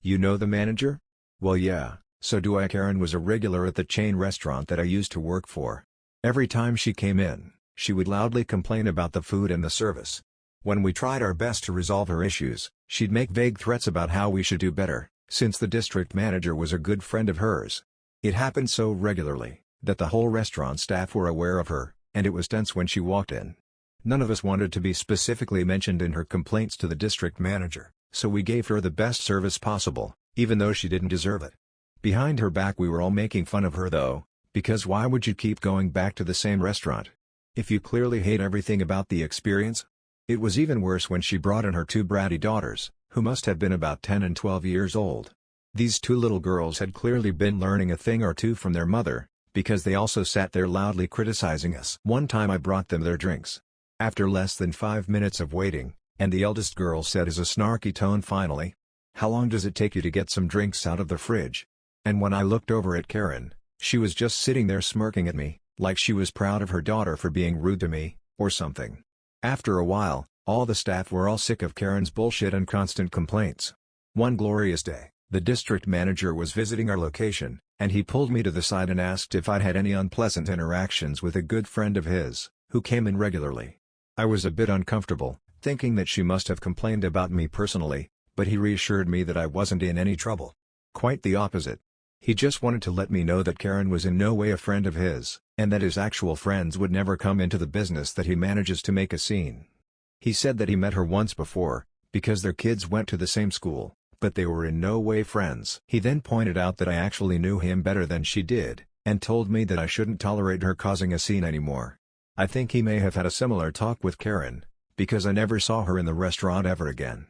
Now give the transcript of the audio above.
You know the manager? Well yeah, so do I. Karen was a regular at the chain restaurant that I used to work for. Every time she came in, she would loudly complain about the food and the service. When we tried our best to resolve her issues, she'd make vague threats about how we should do better, since the district manager was a good friend of hers. It happened so regularly, that the whole restaurant staff were aware of her, and it was tense when she walked in. None of us wanted to be specifically mentioned in her complaints to the district manager, so we gave her the best service possible, even though she didn't deserve it. Behind her back we were all making fun of her though, because why would you keep going back to the same restaurant if you clearly hate everything about the experience? It was even worse when she brought in her two bratty daughters, who must have been about 10 and 12 years old. These two little girls had clearly been learning a thing or two from their mother, because they also sat there loudly criticizing us. One time I brought them their drinks. After less than 5 minutes of waiting, and the eldest girl said as a snarky tone finally, "How long does it take you to get some drinks out of the fridge?" And when I looked over at Karen, she was just sitting there smirking at me, like she was proud of her daughter for being rude to me, or something. After a while, all the staff were all sick of Karen's bullshit and constant complaints. One glorious day, the district manager was visiting our location, and he pulled me to the side and asked if I'd had any unpleasant interactions with a good friend of his, who came in regularly. I was a bit uncomfortable, thinking that she must have complained about me personally, but he reassured me that I wasn't in any trouble. Quite the opposite. He just wanted to let me know that Karen was in no way a friend of his, and that his actual friends would never come into the business that he manages to make a scene. He said that he met her once before, because their kids went to the same school, but they were in no way friends. He then pointed out that I actually knew him better than she did, and told me that I shouldn't tolerate her causing a scene anymore. I think he may have had a similar talk with Karen, because I never saw her in the restaurant ever again.